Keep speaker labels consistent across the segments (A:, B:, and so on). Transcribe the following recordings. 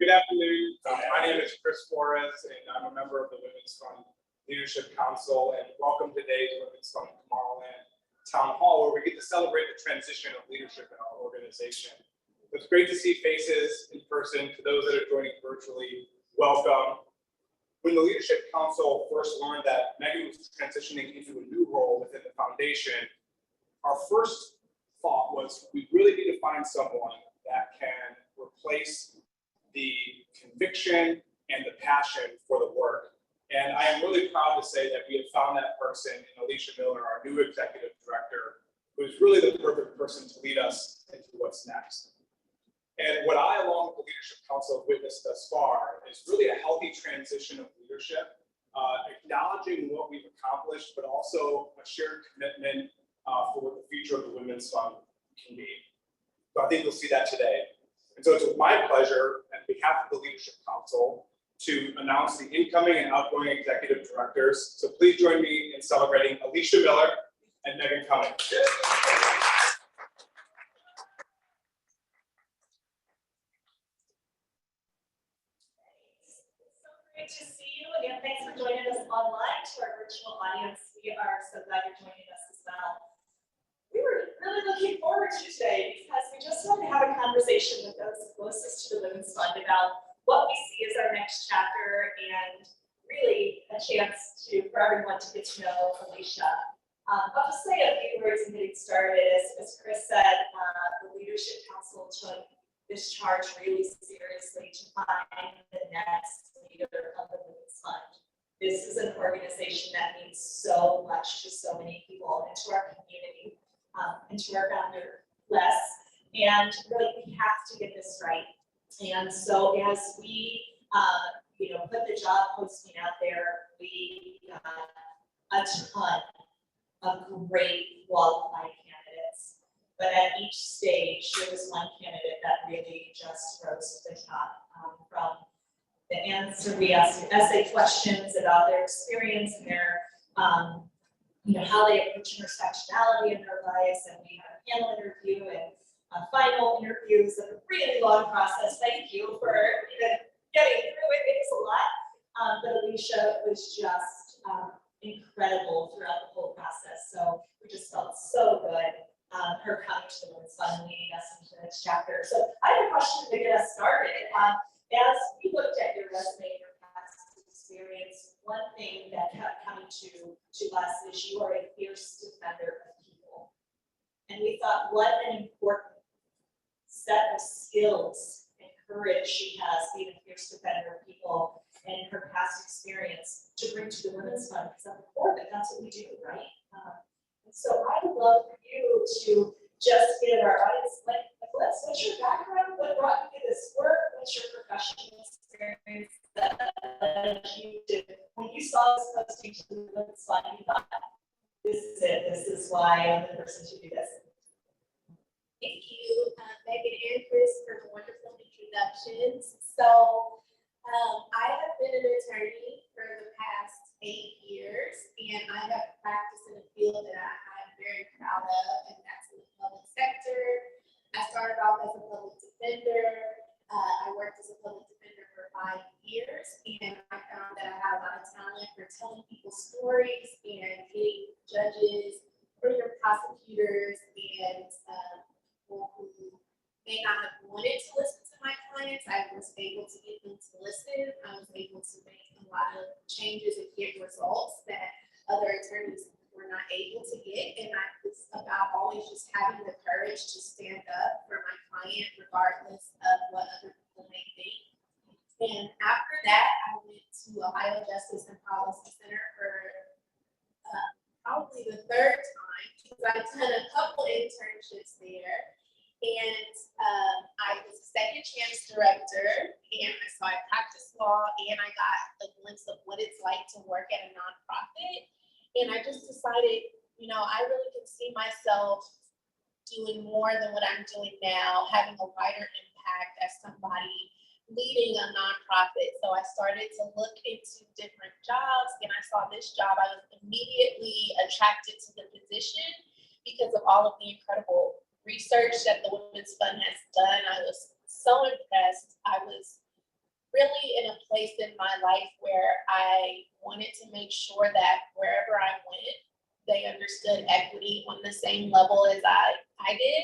A: Good afternoon. My name is Chris Flores, and I'm a member of the Women's Fund Leadership Council. And welcome today to Women's Fund Tomorrowland Townhall, where we get to celebrate the transition of leadership in our organization. It's great to see faces in person. To those that are joining virtually, welcome. When the Leadership Council first learned that Meghan was transitioning into a new role within the foundation, our first thought was we really need to find someone that can replace the conviction and the passion for the work. And I am really proud to say that we have found that person in Alicia Miller, our new executive director, who is really the perfect person to lead us into what's next. And what I, along with the Leadership Council, have witnessed thus far is really a healthy transition of leadership, acknowledging what we've accomplished, but also a shared commitment for what the future of the Women's Fund can be. So I think you'll see that today. And so it's with my pleasure, on behalf of the Leadership Council, to announce the incoming and outgoing executive directors. So please join me in celebrating Alicia Miller and Meghan Cummings.
B: Great to see you, and thanks for joining us online. To our virtual audience, we are so glad you're joining us as well. We were really looking forward to today because we just wanted to have a conversation with those closest to the Women's Fund about what we see as our next chapter, and really a chance for everyone to get to know Alicia. I'll just say a few words in getting started. As Chris said, the Leadership Council took this charge really seriously to find the next leader of the Women's Fund. This is an organization that means so much to so many people and to our community, and to our founder, Les. And really, we have to get this right. And so as we put the job posting out there, we got a ton of great qualified candidates. But at each stage, there was one candidate that really just rose to the top. From the answer, we asked essay questions about their experience and their, how they approach intersectionality in their lives, and we had a panel interview and final interviews of a really long process. Thank you for getting through it. It was a lot, but Alicia was just incredible throughout the whole process. So we just felt so good. Her coming to the Women's Fund and leading us into the next chapter. So I have a question to get us started. As we looked at your resume and your past experience, one thing that kept coming to us is you are a fierce defender of people. And we thought, what an important set of skills and courage she has, being a fierce defender of people, and her past experience to bring to the Women's Fund, because at the core of it, that's what we do, right? And so I would love for you to just give our audience, what's your background? What brought you to this work? What's your professional experience that you did? When you saw this posting to the Women's Fund, you thought, this is it. This is why I'm the person to do this.
C: Thank you, Meghan and Chris, for the wonderful introductions. So, I have been an attorney for the past 8 years, and I have practiced in a field that I'm very proud of, and that's in the public sector. I started off as a public defender. I worked as a public defender for 5 years, and I found that I had a lot of talent for telling people stories and getting judges, or your prosecutors, and people who may not have wanted to listen to my clients. I was able to get them to listen. I was able to make a lot of changes and get results that other attorneys were not able to get. And it's about always just having the courage to stand up for my client, regardless of what other people may think. And after that, I went to Ohio Justice and Policy Center for probably the third time, because I've done a couple internships there. And I was a second chance director, and so I practiced law, and I got a glimpse of what it's like to work at a nonprofit. And I just decided, I really can see myself doing more than what I'm doing now, having a wider impact as somebody leading a nonprofit. So I started to look into different jobs, and I saw this job. I was immediately attracted to the position because of all of the incredible research that the Women's Fund has done. I was so impressed. I was place in my life where I wanted to make sure that wherever I went, they understood equity on the same level as I did.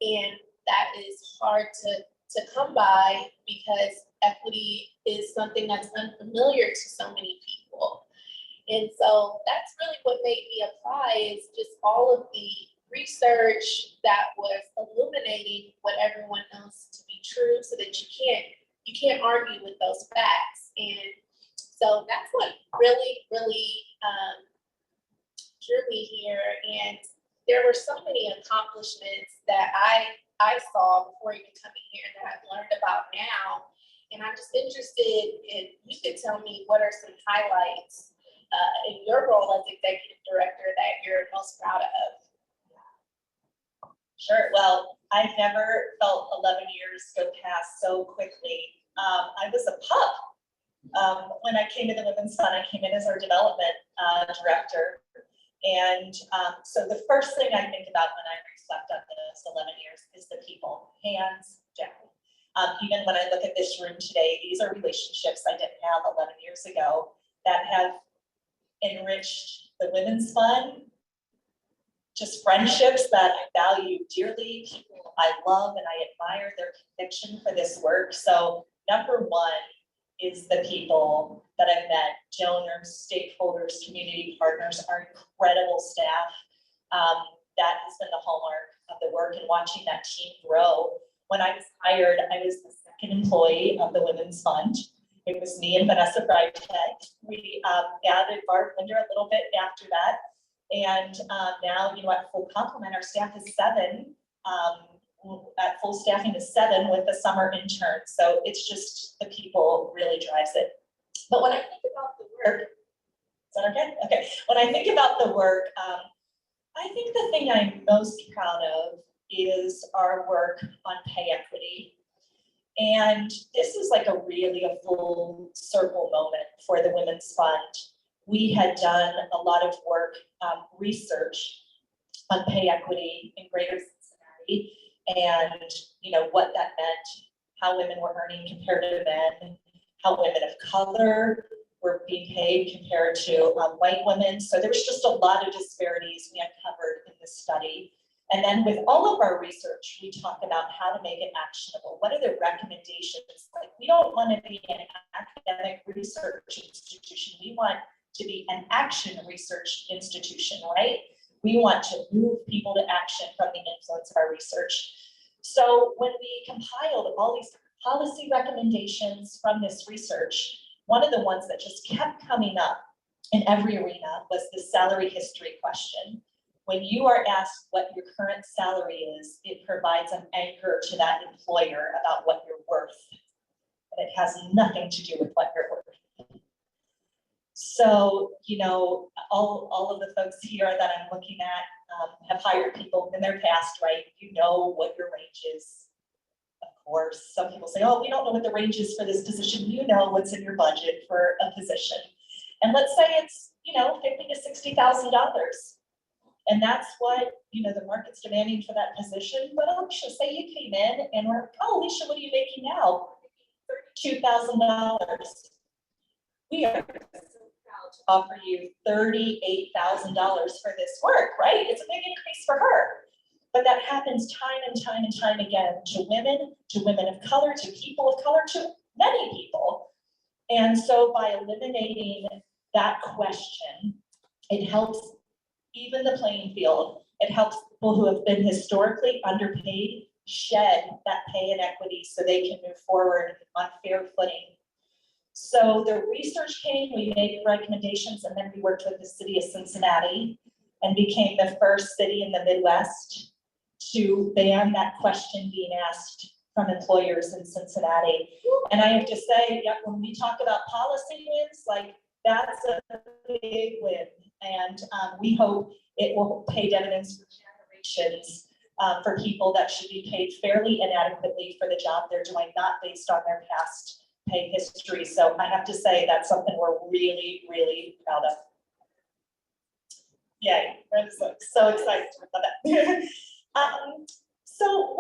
C: And that is hard to come by because equity is something that's unfamiliar to so many people. And so that's really what made me apply, is just all of the research that was illuminating what everyone knows to be true, so that you can't argue with those facts. And so that's what really drew me here. And there were so many accomplishments that I saw before even coming here and that I've learned about now. And I'm just interested if you could tell me what are some highlights in your role as executive director that you're most proud of.
D: Sure. Well, I've never felt 11 years go past so quickly. I was a pup when I came to the Women's Fund. I came in as our development director. And so the first thing I think about when I reflect on those 11 years is the people, hands down. Even when I look at this room today, these are relationships I didn't have 11 years ago that have enriched the Women's Fund, just friendships that I value dearly, people I love and I admire their conviction for this work. So number one is the people that I've met, donors, stakeholders, community partners, our incredible staff. That has been the hallmark of the work, and watching that team grow. When I was hired, I was the second employee of the Women's Fund. It was me and Vanessa Breiteg. We added Barb Linder a little bit after that. And now, at full complement, our staff is 7. At full staffing is 7 with the summer intern. So it's just the people really drives it. But when I think about the work, is that okay? Okay. When I think about the work, I think the thing I'm most proud of is our work on pay equity. And this is like a full circle moment for the Women's Fund. We had done a lot of work, research on pay equity in Greater Cincinnati, and what that meant, how women were earning compared to men, how women of color were being paid compared to white women. So there was just a lot of disparities we uncovered in this study. And then with all of our research, we talk about how to make it actionable. What are the recommendations? Like, we don't want to be an academic research institution. We want to be an action research institution, right? We want to move people to action from the influence of our research. So when we compiled all these policy recommendations from this research, one of the ones that just kept coming up in every arena was the salary history question. When you are asked what your current salary is, it provides an anchor to that employer about what you're worth. And it has nothing to do with what you're worth. So, all of the folks here that I'm looking at have hired people in their past, right? You know what your range is. Of course, some people say, oh, we don't know what the range is for this position. You know what's in your budget for a position. And let's say it's, $50,000 to $60,000. And that's what, the market's demanding for that position. But Alicia, say you came in and we're, oh, Alicia, what are you making now? $32,000. We are to offer you $38,000 for this work, right? It's a big increase for her. But that happens time and time and time again to women of color, to people of color, to many people. And so by eliminating that question, it helps even the playing field. It helps people who have been historically underpaid shed that pay inequity so they can move forward on fair footing. So the research came, we made recommendations, and then we worked with the city of Cincinnati and became the first city in the Midwest to ban that question being asked from employers in Cincinnati. And I have to say, when we talk about policy wins, like, that's a big win. And we hope it will pay dividends for generations for people that should be paid fairly and adequately for the job they're doing, not based on their past pay history. So I have to say that's something we're really, really proud of. Yay, I'm so excited about that. So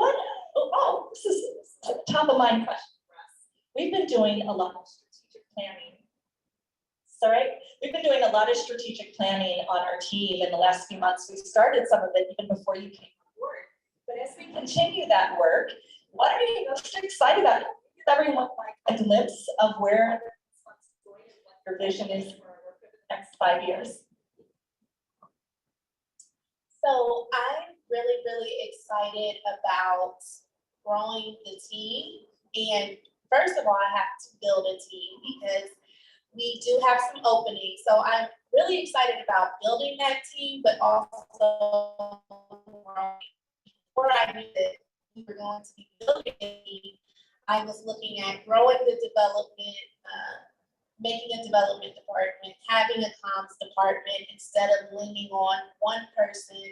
D: this is a top of mind question for us. We've been doing a lot of strategic planning. So, right, we've been doing a lot of strategic planning on our team in the last few months. We started some of it even before you came on board. But as we continue that work, what are you most excited about? Give everyone like a glimpse of where what your vision is for our work over the next 5 years.
C: So I'm really, really excited about growing the team. And first of all, I have to build a team because we do have some openings. So I'm really excited about building that team, but also before I knew that we were going to be building a team, I was looking at growing the development, making a development department, having a comms department instead of leaning on one person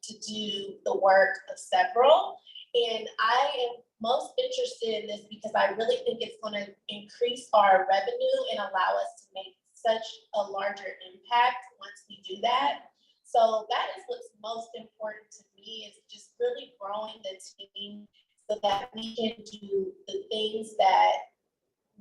C: to do the work of several. And I am most interested in this because I really think it's going to increase our revenue and allow us to make such a larger impact once we do that. So that is what's most important to me, is just really growing the team so that we can do the things that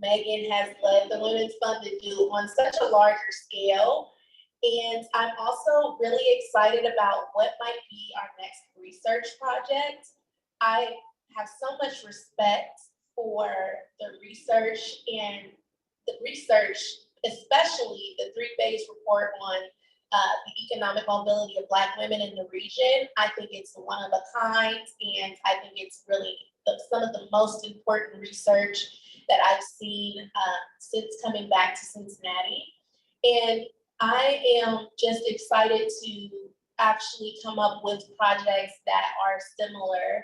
C: Meghan has led the Women's Fund to do on such a larger scale. And I'm also really excited about what might be our next research project. I have so much respect for the research, and the research, especially the 3-phase report on the economic mobility of Black women in the region. I think it's one of a kind, and I think it's really some of the most important research that I've seen since coming back to Cincinnati. And I am just excited to actually come up with projects that are similar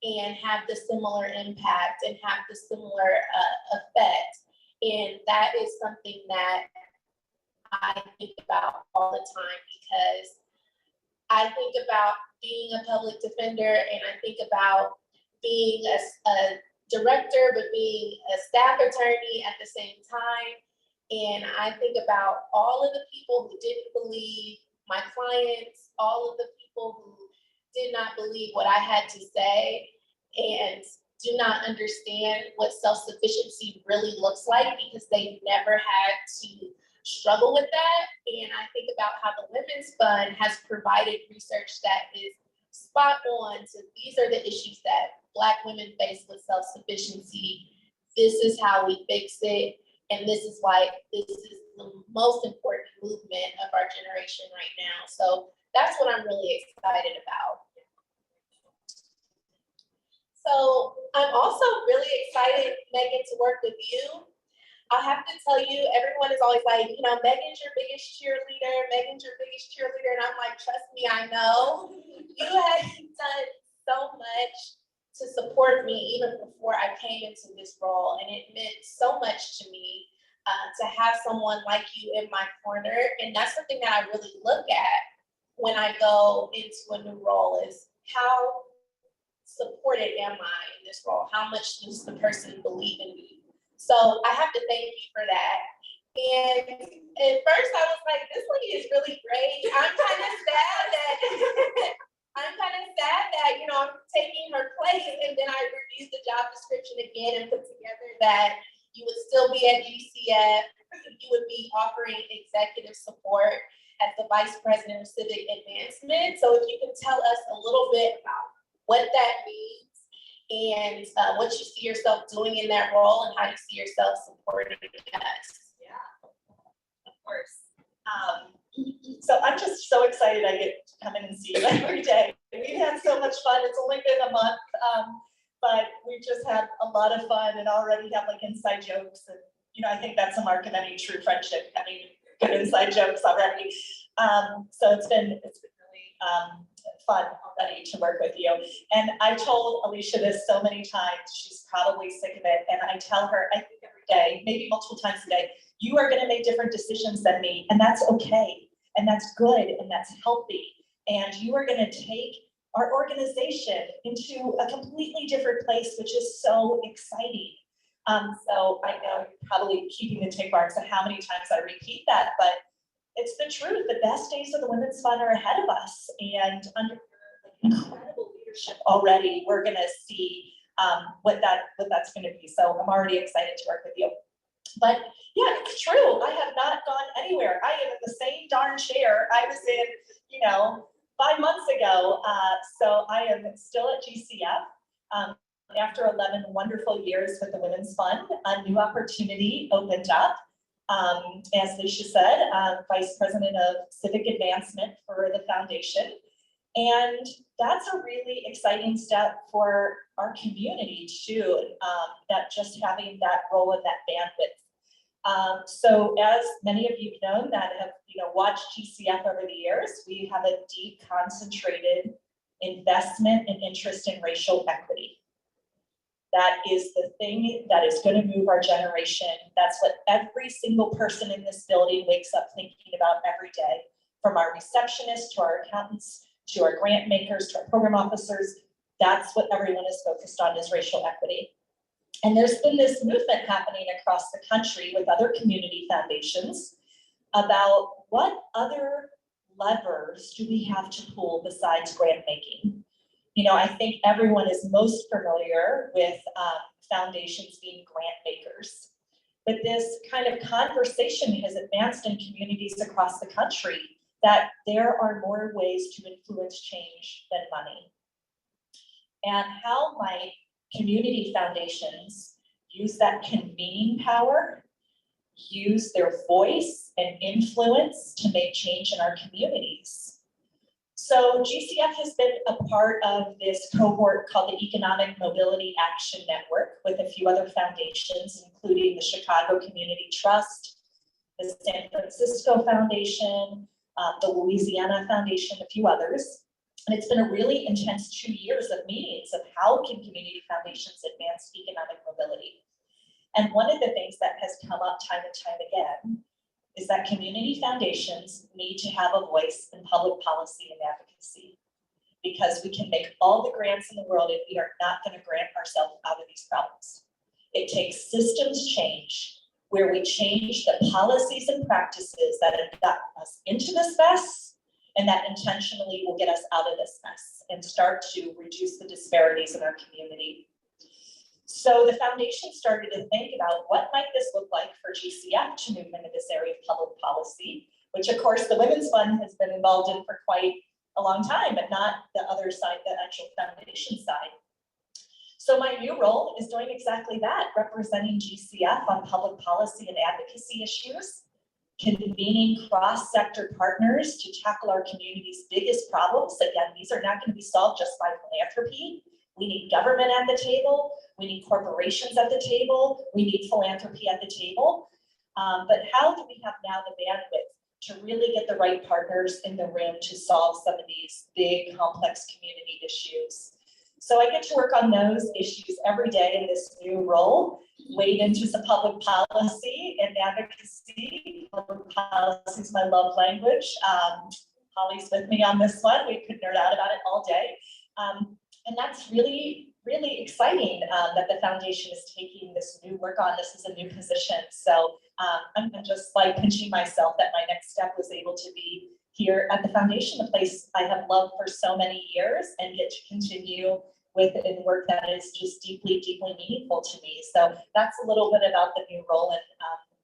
C: and have the similar impact and have the similar effect. And that is something that I think about all the time, because I think about being a public defender, and I think about being a director, but being a staff attorney at the same time. And I think about all of the people who didn't believe my clients, all of the people who did not believe what I had to say, and do not understand what self-sufficiency really looks like because they've never had to struggle with that. And I think about how the Women's Fund has provided research that is spot on. So these are the issues that Black women face with self-sufficiency. This is how we fix it. And this is why this is the most important movement of our generation right now. So that's what I'm really excited about. So I'm also really excited, Meghan, to work with you. I have to tell you, everyone is always like, you know, Meghan's your biggest cheerleader, Meghan's your biggest cheerleader. And I'm like, trust me, I know. You have done so much to support me even before I came into this role. And it meant so much to me to have someone like you in my corner. And that's something that I really look at when I go into a new role, is how supported am I in this role? How much does the person believe in me? So I have to thank you for that. And at first I was like, this lady is really great. I'm kind of sad that, you know, I'm taking her place. And then I reviewed the job description again and put together that you would still be at GCF. You would be offering executive support as the Vice President of Civic Advancement. So if you can tell us a little bit about what that means and what you see yourself doing in that role, and how you see yourself supporting us.
D: Yeah, of course. So I'm just so excited I get to come in and see you every day. We've had so much fun. It's only been a month, but we've just had a lot of fun and already have like inside jokes. And, you know, I think that's a mark of any true friendship, having good inside jokes already. So it's been really fun already to work with you. And I told Alicia this so many times, she's probably sick of it. And I tell her, I think every day, maybe multiple times a day, you are going to make different decisions than me. And that's okay. And that's good. And that's healthy. And you are going to take our organization into a completely different place, which is so exciting. So I know you're probably keeping the tick marks of how many times I repeat that, but it's the truth. The best days of the Women's Fund are ahead of us, and under incredible leadership already, we're going to see what that's going to be. So I'm already excited to work with you. But yeah, it's true. I have not gone anywhere. I am in the same darn chair I was in, 5 months ago. So I am still at GCF. After 11 wonderful years with the Women's Fund, a new opportunity opened up. As Alicia said, Vice President of Civic Advancement for the foundation. And that's a really exciting step for our community too, that just having that role and that bandwidth. So as many of you know that have watched GCF over the years, we have a deep concentrated investment and interest in racial equity. That is the thing that is going to move our generation. That's what every single person in this building wakes up thinking about every day, from our receptionists to our accountants, to our grant makers, to our program officers. That's what everyone is focused on, is racial equity. And there's been this movement happening across the country with other community foundations about what other levers do we have to pull besides grant making. I think everyone is most familiar with foundations being grant makers. But this kind of conversation has advanced in communities across the country that there are more ways to influence change than money. And how might community foundations use that convening power, use their voice and influence to make change in our communities? So GCF has been a part of this cohort called the Economic Mobility Action Network with a few other foundations, including the Chicago Community Trust, the San Francisco Foundation, the Louisiana Foundation, a few others. And it's been a really intense 2 years of meetings of how can community foundations advance economic mobility. And one of the things that has come up time and time again is that community foundations need to have a voice in public policy and advocacy, because we can make all the grants in the world if we are not going to grant ourselves out of these problems. It takes systems change, where we change the policies and practices that have gotten us into this mess and that intentionally will get us out of this mess and start to reduce the disparities in our community. So the foundation started to think about what might this look like for GCF to move into this area of public policy, which of course the Women's Fund has been involved in for quite a long time, but not the other side, the actual foundation side. So my new role is doing exactly that, representing GCF on public policy and advocacy issues, convening cross-sector partners to tackle our community's biggest problems. Again, these are not going to be solved just by philanthropy. We need government at the table. We need corporations at the table. We need philanthropy at the table. But how do we have now the bandwidth to really get the right partners in the room to solve some of these big, complex community issues? So I get to work on those issues every day in this new role, wade into some public policy and advocacy. Public policy is my love language. Holly's with me on this one. We could nerd out about it all day. And that's really, really exciting that the foundation is taking this new work on. This is a new position. So I'm just like pinching myself that my next step was able to be here at the foundation, a place I have loved for so many years, and get to continue with in work that is just deeply, deeply meaningful to me. So that's a little bit about the new role and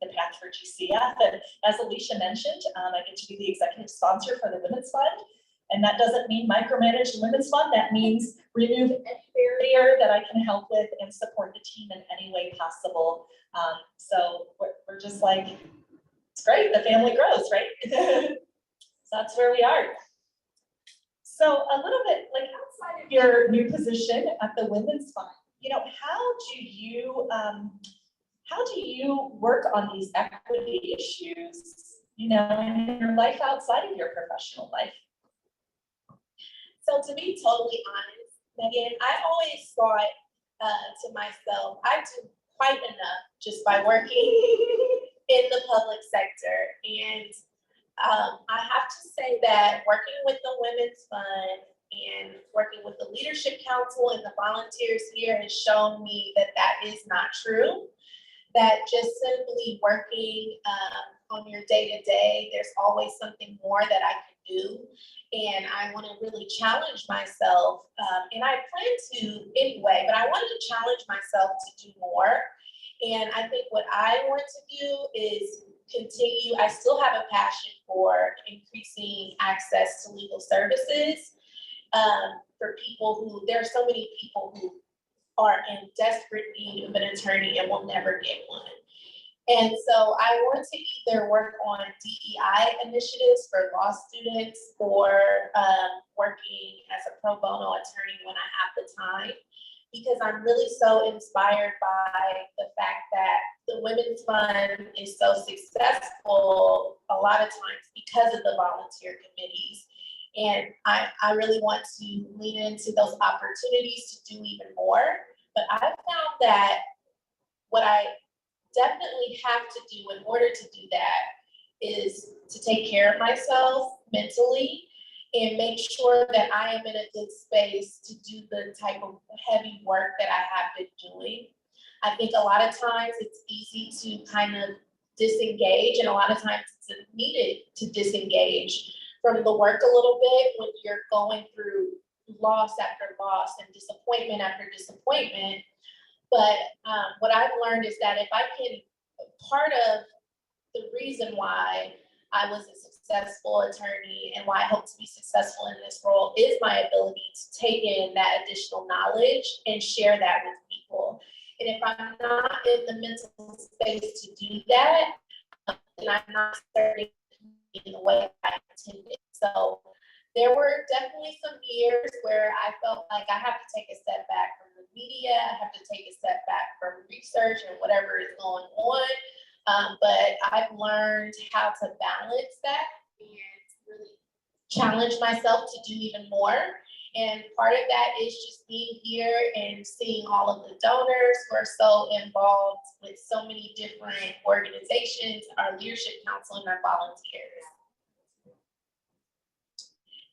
D: the path for GCF. And as Alicia mentioned, I get to be the executive sponsor for the Women's Fund. And that doesn't mean micromanage the Women's Fund. That means remove any barrier that I can help with and support the team in any way possible. So we're just like, it's great, the family grows, right? So that's where we are. So a little bit like outside of your new position at the Women's Fund, how do you work on these equity issues, in your life outside of your professional life?
C: So to be totally honest, Megan, I always thought to myself, I do quite enough just by working in the public sector. And I have to say that working with the Women's Fund and working with the Leadership Council and the volunteers here has shown me that that is not true. That just simply working on your day-to-day, there's always something more that I can do. And I want to really challenge myself, and I plan to anyway, but I want to challenge myself to do more. And I think what I want to do is continue, I still have a passion for increasing access to legal services for people who, there are so many people who are in desperate need of an attorney and will never get one. And so I want to either work on DEI initiatives for law students or working as a pro bono attorney when I have the time, because I'm really so inspired by the fact that the Women's Fund is so successful a lot of times because of the volunteer committees. And I really want to lean into those opportunities to do even more. But I found that what I definitely have to do in order to do that is to take care of myself mentally and make sure that I am in a good space to do the type of heavy work that I have been doing. I think a lot of times it's easy to kind of disengage, and a lot of times it's needed to disengage from the work a little bit when you're going through loss after loss and disappointment after disappointment. But what I've learned is that if I can, part of the reason why I was a successful attorney and why I hope to be successful in this role is my ability to take in that additional knowledge and share that with people. And if I'm not in the mental space to do that, then I'm not serving in the way I intended. So there were definitely some years where I felt like I have to take a step back from the media, I have to take a step back from research and whatever is going on. But I've learned how to balance that and really challenge myself to do even more. And part of that is just being here and seeing all of the donors who are so involved with so many different organizations, our leadership council, and our volunteers.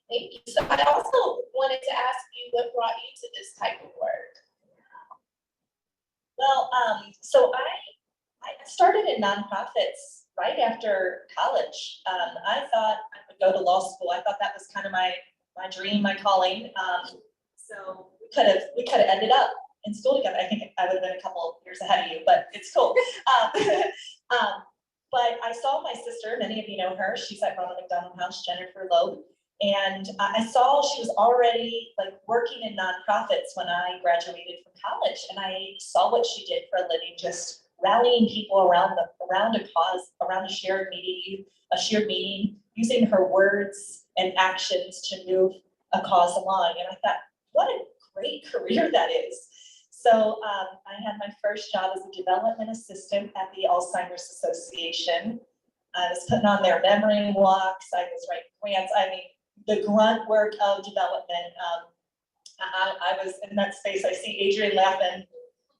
C: Thank you. So I also wanted to ask you what brought you to this type of work?
D: Well, so I started in nonprofits right after college. I thought I would go to law school. I thought that was kind of my dream, my calling. So we could have ended up in school together. I think I would have been a couple of years ahead of you, but it's cool. But I saw my sister, many of you know her, she's at Ronald McDonald House, Jennifer Loeb. And I saw she was already like working in nonprofits when I graduated from college. And I saw what she did for a living, just rallying people around a cause, around a shared meeting, using her words and actions to move a cause along. And I thought, what a great career that is. So I had my first job as a development assistant at the Alzheimer's Association. I was putting on their memory walks. I was writing grants. I mean, the grunt work of development. I was in that space. I see Adrienne laughing.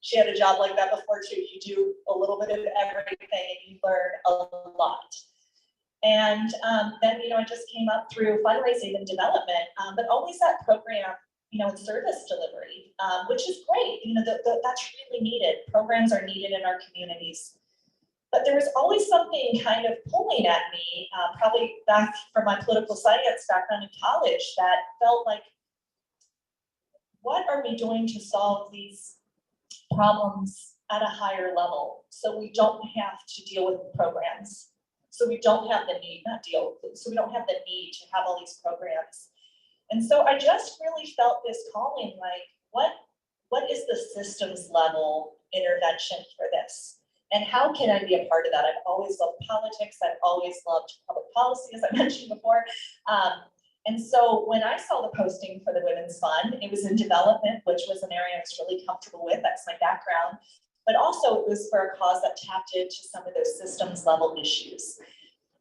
D: She had a job like that before too. You do a little bit of everything and you learn a lot. And then, I just came up through fundraising and development, but always that program, and service delivery, which is great. That's really needed. Programs are needed in our communities. But there was always something kind of pulling at me, probably back from my political science background in college, that felt like, what are we doing to solve these problems at a higher level so we don't have to deal with programs? So we don't have the need, so we don't have the need to have all these programs. And so I just really felt this calling, like, what is the systems level intervention for this? And how can I be a part of that? I've always loved politics. I've always loved public policy, as I mentioned before. And so when I saw the posting for the Women's Fund, it was in development, which was an area I was really comfortable with. That's my background. But also it was for a cause that tapped into some of those systems level issues.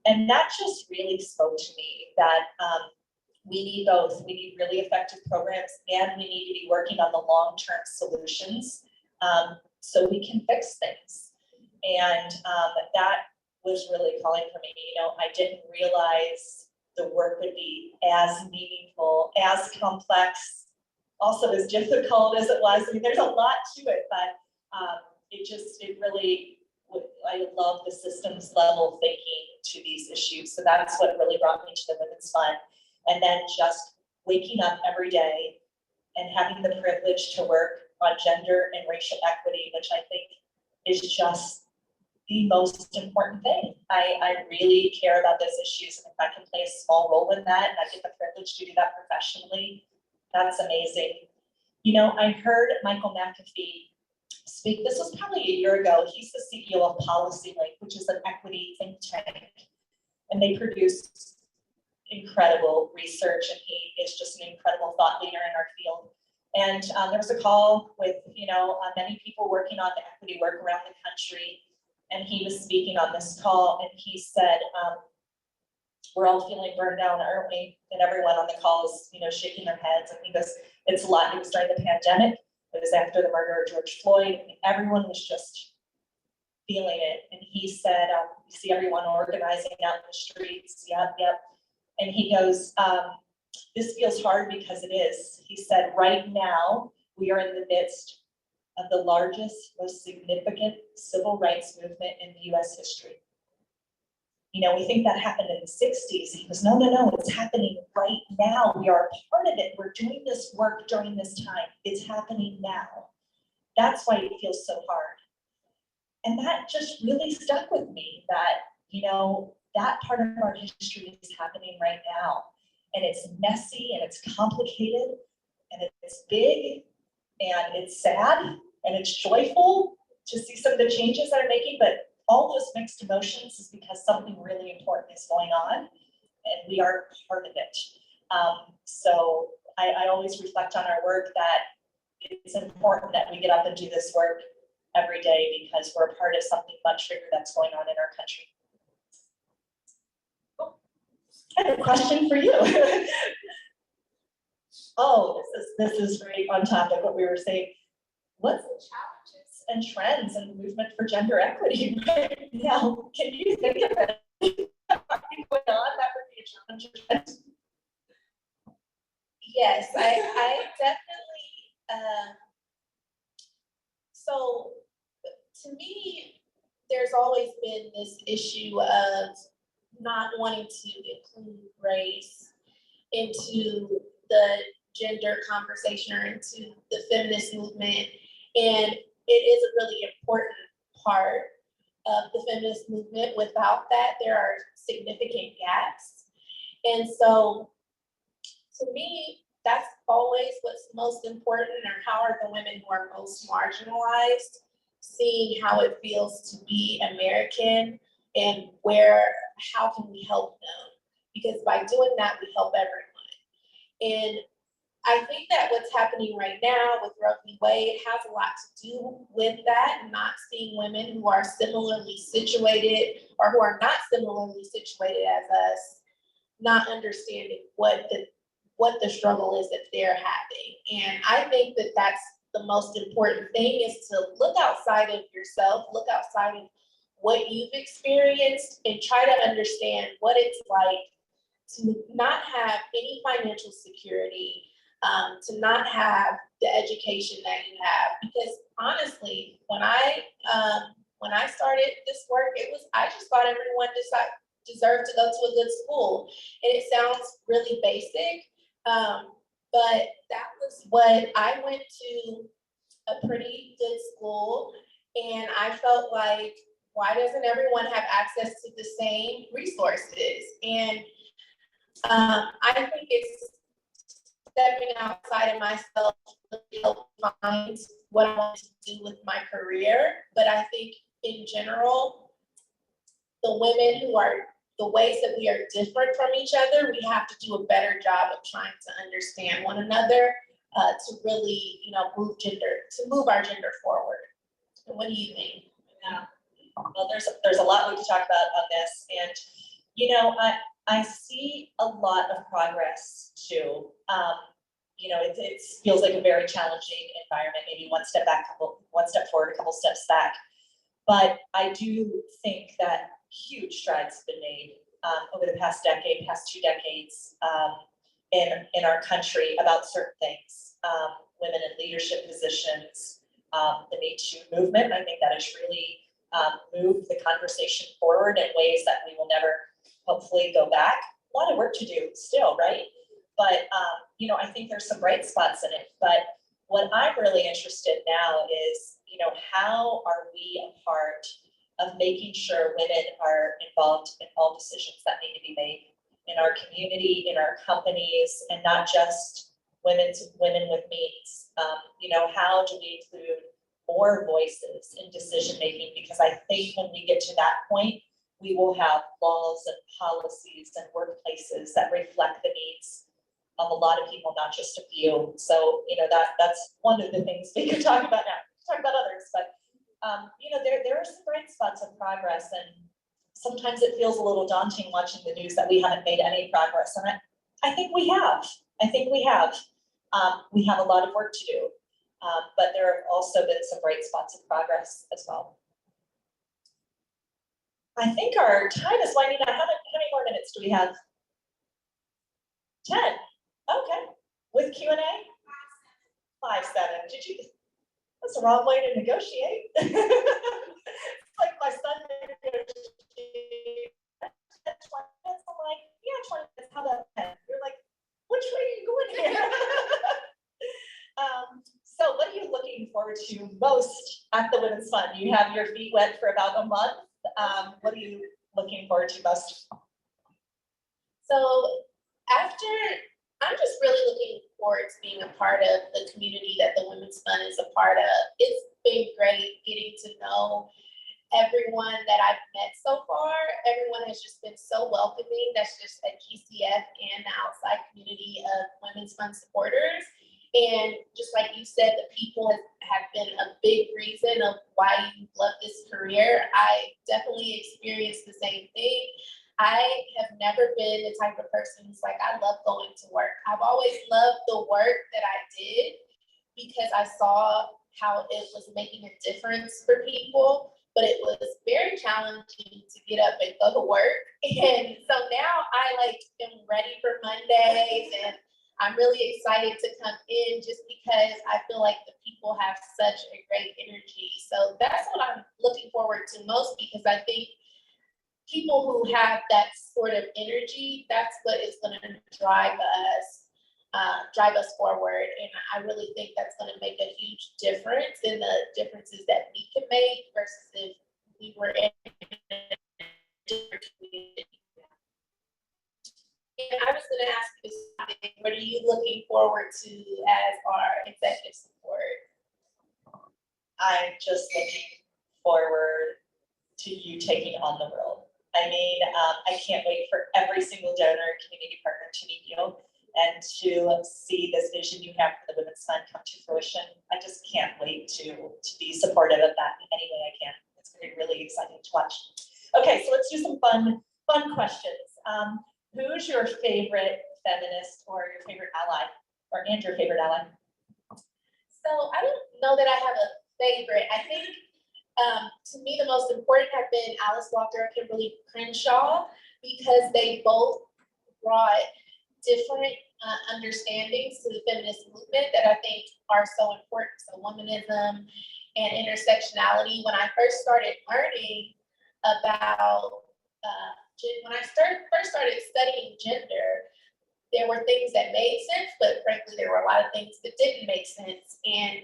D: And that just really spoke to me that we need both. We need really effective programs, and we need to be working on the long-term solutions so we can fix things. And that was really calling for me. I didn't realize the work would be as meaningful, as complex, also as difficult as it was. I mean, there's a lot to it, but it really, I love the systems level thinking to these issues. So that's what really brought me to the Women's Fund. And then just waking up every day and having the privilege to work on gender and racial equity, which I think is just the most important thing. I really care about those issues, and if I can play a small role in that, and I get the privilege to do that professionally, that's amazing. You know, I heard Michael McAfee speak, this was probably a year ago. He's the CEO of PolicyLink, which is an equity think tank, and they produce incredible research, and he is just an incredible thought leader in our field. And there was a call with, many people working on the equity work around the country, and he was speaking on this call, and he said, we're all feeling burned down, aren't we? And everyone on the call is, shaking their heads, and he goes, it's a lot. It was during the pandemic, it was after the murder of George Floyd, and everyone was just feeling it. And he said, you see everyone organizing out in the streets, yep. And he goes, this feels hard because it is. He said, right now, we are in the midst of the largest, most significant civil rights movement in the US history. We think that happened in the 60s. He goes, no, it's happening right now. We are a part of it. We're doing this work during this time. It's happening now. That's why it feels so hard. And that just really stuck with me, that, that part of our history is happening right now. And it's messy and it's complicated and it's big and it's sad and it's joyful to see some of the changes that are making, but all those mixed emotions is because something really important is going on and we are part of it. So I always reflect on our work that it's important that we get up and do this work every day because we're a part of something much bigger that's going on in our country. I have a question for you. Oh, this is right on topic what we were saying. What's the challenges and trends in the movement for gender equity right now? Can you think of it? Going on, that would be a challenge or trend.
C: Yes, I definitely, so to me, there's always been this issue of not wanting to include race into the gender conversation or into the feminist movement. And it is a really important part of the feminist movement. Without that, there are significant gaps. And so to me, that's always what's most important, or how are the women who are most marginalized seeing how it feels to be American, and how can we help them? Because by doing that, we help everyone. And I think that what's happening right now with Roe v. Wade has a lot to do with that, not seeing women who are similarly situated or who are not similarly situated as us, not understanding what the struggle is that they're having. And I think that that's the most important thing, is to look outside of yourself, look outside of what you've experienced, and try to understand what it's like to not have any financial security, to not have the education that you have. Because honestly, when I started this work, I just thought everyone deserved to go to a good school. And it sounds really basic, but that was what I went to, a pretty good school, and I felt like, why doesn't everyone have access to the same resources? And I think it's stepping outside of myself to help find what I want to do with my career. But I think in general, the ways that we are different from each other, we have to do a better job of trying to understand one another, to really, move our gender forward. And what do you think?
D: Yeah. Well, there's a lot we could talk about on this, and I see a lot of progress too. It feels like a very challenging environment. Maybe one step forward, a couple steps back. But I do think that huge strides have been made over the past 2 decades in our country about certain things. Women in leadership positions, the Me Too movement. I think that has really moved the conversation forward in ways that we will never hopefully go back. A lot of work to do still, right? But I think there's some bright spots in it. But what I'm really interested in now is how are we a part of making sure women are involved in all decisions that need to be made in our community, in our companies, and not just women with means. How do we include more voices in decision making? Because I think when we get to that point, we will have laws and policies and workplaces that reflect the needs of a lot of people, not just a few. So, that's one of the things we could talk about now. Talk about others, but there are some bright spots of progress, and sometimes it feels a little daunting watching the news that we haven't made any progress. And I think we have. We have a lot of work to do, but there have also been some bright spots of progress as well. I think our time is winding down. How many more minutes do we have? 10. Okay. With Q&A? 5-7. That's the wrong way to negotiate. It's like my son negotiated 20 minutes. I'm like, yeah, 20 minutes. How about 10? You're like, which way are you going here? So what are you looking forward to most at the Women's Fund? You have your feet wet for about a month. What are you looking forward to most?
C: So I'm just really looking forward to being a part of the community that the Women's Fund is a part of. It's been great getting to know everyone that I've met so far. Everyone has just been so welcoming. That's just at GCF and the outside community of Women's Fund supporters. And just like you said, the people have been a big reason of why you love this career. I definitely experienced the same thing. I have never been the type of person who's like, I love going to work. I've always loved the work that I did because I saw how it was making a difference for people, but it was very challenging to get up and go to work. And so now I am ready for Mondays, and I'm really excited to come in just because I feel like the people have such a great energy. So that's what I'm looking forward to most, because I think people who have that sort of energy, that's what is going to drive us forward. And I really think that's going to make a huge difference in the differences that we can make versus if we were in a different community. And I was going to ask you this, what are you looking forward to as our executive support?
D: I'm just looking forward to you taking on the world. I mean, I can't wait for every single donor and community partner to meet you and to see this vision you have for the Women's Fund come to fruition. I just can't wait to be supportive of that in any way I can. It's going to be really exciting to watch. Okay, so let's do some fun questions. Who's your favorite feminist or your favorite ally, and your favorite ally?
C: So I don't know that I have a favorite. I think to me, the most important have been Alice Walker and Kimberly Crenshaw, because they both brought different understandings to the feminist movement that I think are so important. So womanism and intersectionality. When I first started learning about when I first started studying gender, there were things that made sense, but frankly, there were a lot of things that didn't make sense. And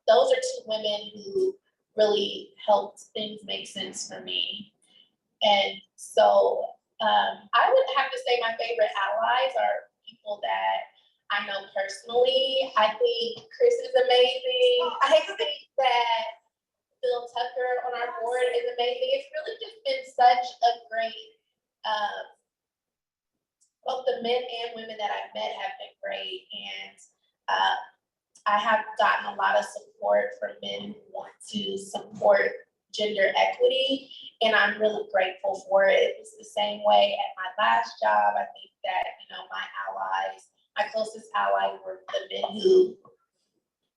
C: those are two women who really helped things make sense for me. And so I would have to say my favorite allies are people that I know personally. I think Chris is amazing. I think that Phil Tucker on our board is amazing. It's really just been such a great, both the men and women that I've met have been great. And I have gotten a lot of support from men who want to support gender equity, and I'm really grateful for it. It's the same way at my last job. I think that, my allies, my closest allies were the men who,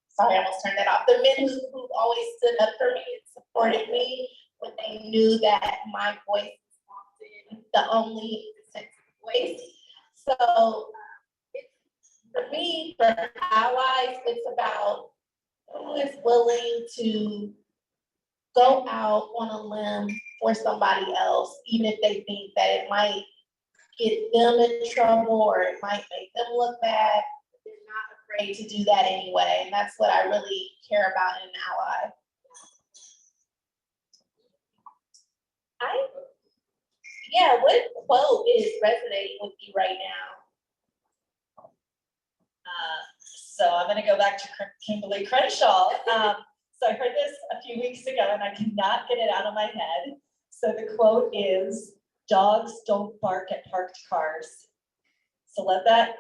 C: sorry, I almost turned that off, the men who always stood up for me and supported me when they knew that my voice was often the only sensitive voice. So for me, for allies, it's about who is willing to go out on a limb for somebody else, even if they think that it might get them in trouble or it might make them look bad. They're not afraid to do that anyway. And that's what I really care about in an ally. Yeah, what quote is resonating with you right now?
D: So I'm gonna go back to Kimberly Crenshaw. So I heard this a few weeks ago and I cannot get it out of my head. So the quote is, "Dogs don't bark at parked cars." So let that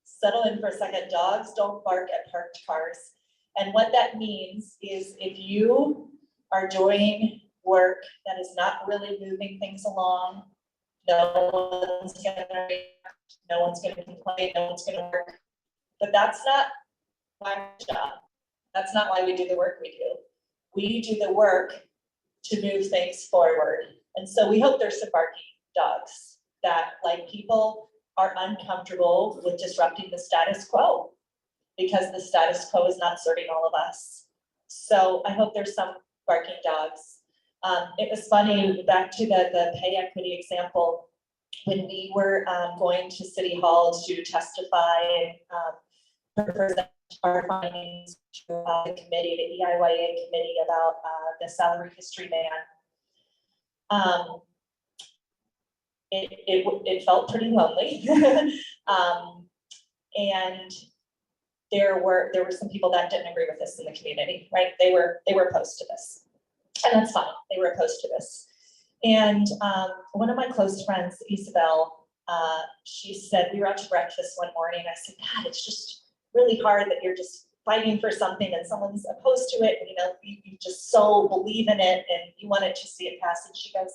D: settle in for a second. Dogs don't bark at parked cars. And what that means is if you are doing work that is not really moving things along, no one's gonna react, no one's gonna complain, no one's gonna work. But that's not my job. That's not why we do the work we do. We do the work to move things forward. And so we hope there's some barking dogs that, like, people are uncomfortable with disrupting the status quo because the status quo is not serving all of us. So I hope there's some barking dogs. It was funny, back to the pay equity example, when we were going to City Hall to testify and present our findings to the committee, the EIYA committee, about the salary history ban. It felt pretty lonely. And there were some people that didn't agree with this in the community, right? They were opposed to this. And that's fine, they were opposed to this. And one of my close friends, Isabel, she said, we were out to breakfast one morning, I said, God, it's just really hard that you're just fighting for something and someone's opposed to it, and you just so believe in it and you wanted to see it pass. And she goes,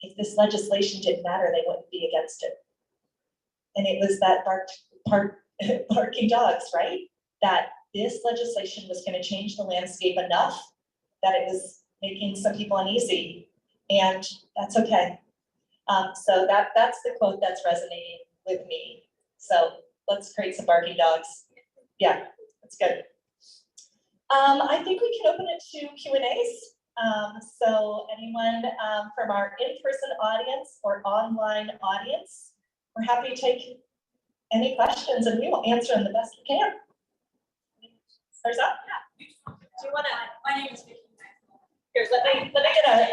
D: if this legislation didn't matter, they wouldn't be against it. And it was that barking dogs, right? That this legislation was going to change the landscape enough that it was making some people uneasy, and that's okay. So that's the quote that's resonating with me. So let's create some barking dogs. Yeah, that's good. I think we can open it to Q&As. So anyone from our in-person audience or online audience, we're happy to take any questions and we will answer them the best we can. There's up. Yeah. Do you want to?
E: My name is Vicky.
D: Here, let me get a.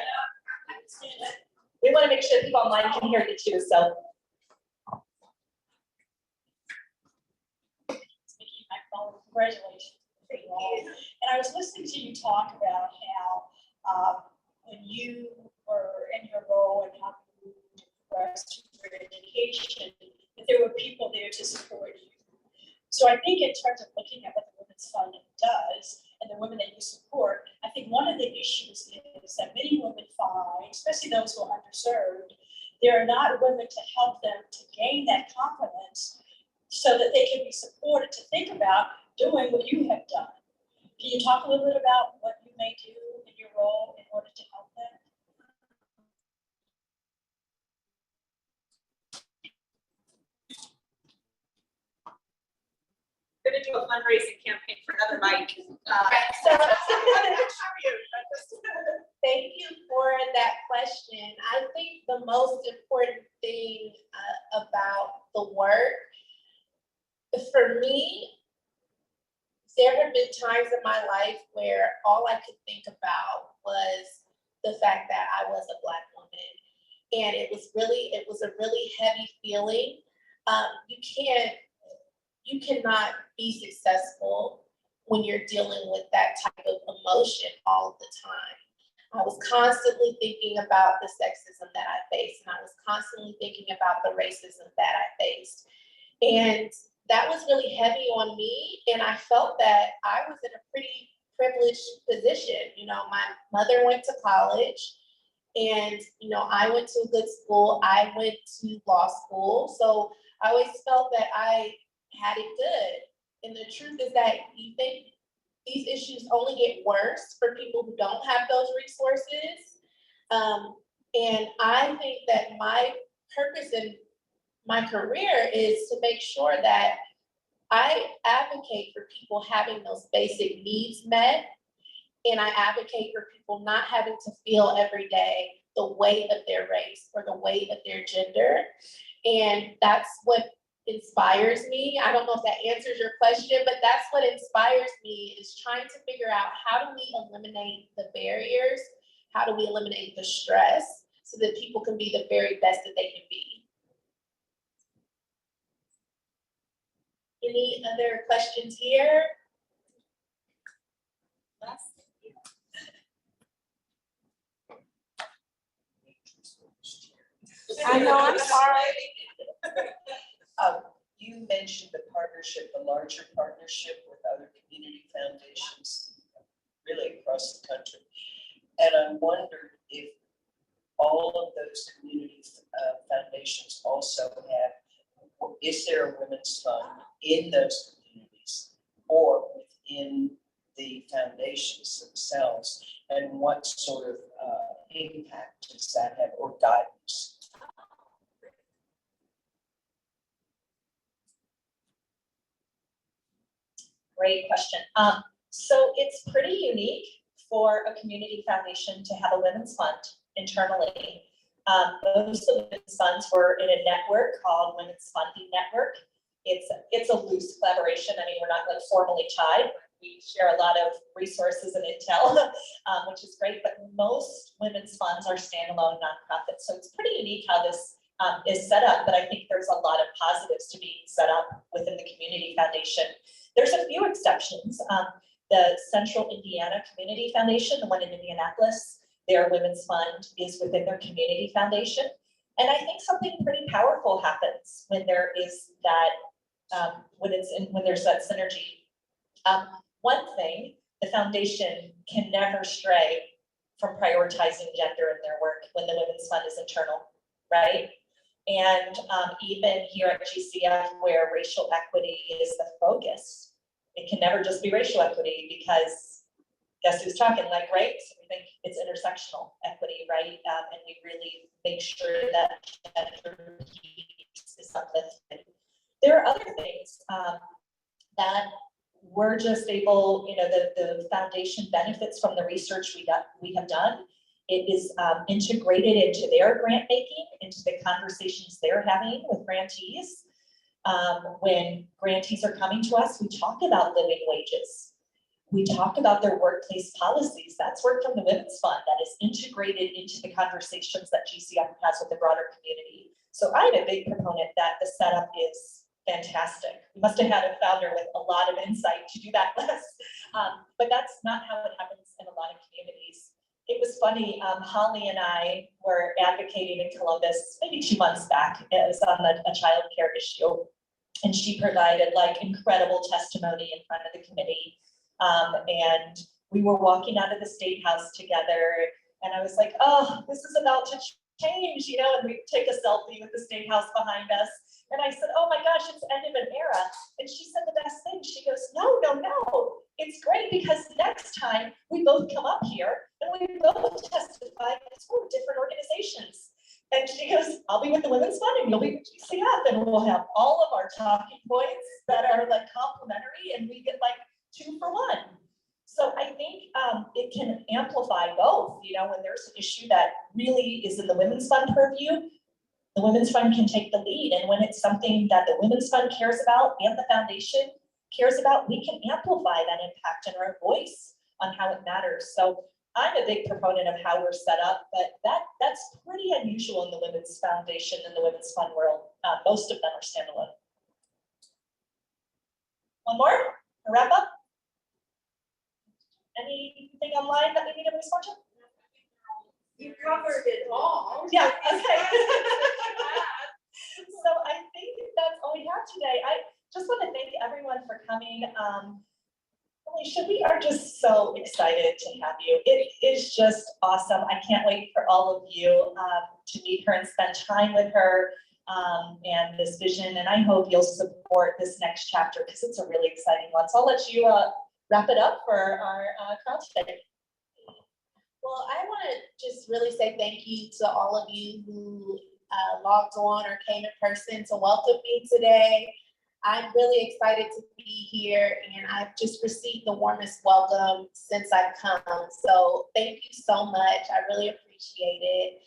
D: We want to make sure people online can hear you too. So.
E: Congratulations. Thank you. And I was listening to you talk about how when you were in your role and how you progressed your education, that there were people there to support you. So I think in terms of looking at what the Women's Fund does and the women that you support, I think one of the issues is that many women find, especially those who are underserved, there are not women to help them to gain that confidence so that they can be supported to think about doing what you have done. Can you talk a little bit about what you may do in your role in order to help them?
B: Going to do a fundraising campaign for another mic.
C: Thank you for that question. I think the most important thing about the work, for me, there have been times in my life where all I could think about was the fact that I was a Black woman. And it was a really heavy feeling. You cannot be successful when you're dealing with that type of emotion all the time. I was constantly thinking about the sexism that I faced, and I was constantly thinking about the racism that I faced. And that was really heavy on me, and I felt that I was in a pretty privileged position. My mother went to college, and I went to a good school. I went to law school, so I always felt that I had it good. And the truth is that you think these issues only get worse for people who don't have those resources. And I think that my purpose in my career is to make sure that I advocate for people having those basic needs met. And I advocate for people not having to feel every day the weight of their race or the weight of their gender. And that's what inspires me. I don't know if that answers your question, but that's what inspires me, is trying to figure out how do we eliminate the barriers? How do we eliminate the stress so that people can be the very best that they can be. Any other questions here?
F: I know, I'm sorry.
G: You mentioned the partnership, the larger partnership with other community foundations, really across the country. And I wondered if all of those community foundations also have, is there a women's fund in those communities or within the foundations themselves? And what sort of impact does that have, or guidance?
D: Great question. So it's pretty unique for a community foundation to have a women's fund internally. Most of the women's funds were in a network called Women's Funding Network. It's a loose collaboration. I mean, we're not like formally tied. We share a lot of resources and intel, which is great, but most women's funds are standalone nonprofits. So it's pretty unique how this is set up, but I think there's a lot of positives to being set up within the community foundation. There's a few exceptions. The Central Indiana Community Foundation, the one in Indianapolis, their women's fund is within their community foundation. And I think something pretty powerful happens when there is that, when there's that synergy. One thing, the foundation can never stray from prioritizing gender in their work when the women's fund is internal, right? And even here at GCF, where racial equity is the focus, it can never just be racial equity, because guess who's talking, like, right? So we think it's intersectional equity, right? And we really make sure that gender is uplifted. There are other things that we're just able, the foundation benefits from the research we have done. It is integrated into their grant making, into the conversations they're having with grantees. When grantees are coming to us, we talk about living wages. We talk about their workplace policies. That's work from the Women's Fund that is integrated into the conversations that GCF has with the broader community. So I'm a big proponent that the setup is fantastic. We must have had a founder with a lot of insight to do that list. But that's not how it happens in a lot of communities. It was funny, Holly and I were advocating in Columbus maybe 2 months back. It was on a child care issue. And she provided like incredible testimony in front of the committee. And we were walking out of the State House together. And I was like, oh, this is about to change, and we take a selfie with the State House behind us. And I said, oh my gosh, it's the end of an era. And she said the best thing. She goes, no, it's great, because next time we both come up here and we both testify because we're different organizations. And she goes, I'll be with the Women's Fund and you'll be with GCF, and we'll have all of our talking points that are like complementary, and we get like 2 for 1. So I think it can amplify both, when there's an issue that really is in the Women's Fund purview, the Women's Fund can take the lead. And when it's something that the Women's Fund cares about and the foundation cares about, we can amplify that impact and our voice on how it matters. So I'm a big proponent of how we're set up, but that's pretty unusual in the Women's Foundation and the Women's Fund world. Most of them are standalone. One more, a wrap up. Anything online that we need to respond to?
C: You covered it all.
D: Yeah, okay. So I think that's all we have today. I just want to thank everyone for coming. Alicia, we are just so excited to have you. It is just awesome. I can't wait for all of you to meet her and spend time with her and this vision. And I hope you'll support this next chapter, because it's a really exciting one. So I'll let you wrap it up for our crowd today.
C: Well, I want to just really say thank you to all of you who logged on or came in person to welcome me today. I'm really excited to be here, and I've just received the warmest welcome since I've come. So thank you so much. I really appreciate it.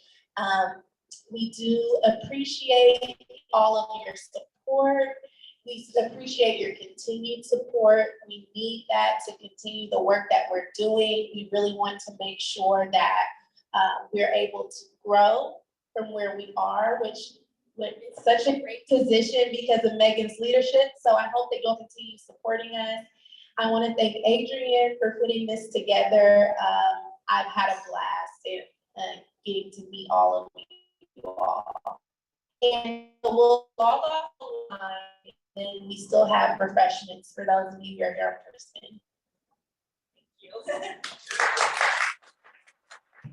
C: We do appreciate all of your support. We appreciate your continued support. We need that to continue the work that we're doing. We really want to make sure that we're able to grow from where we are, which it's such a great position because of Megan's leadership. So I hope that you'll continue supporting us. I want to thank Adrian for putting this together. I've had a blast and getting to meet all of you all. And we'll log off the line, and we still have refreshments for those of you who are here in person.
B: Thank you.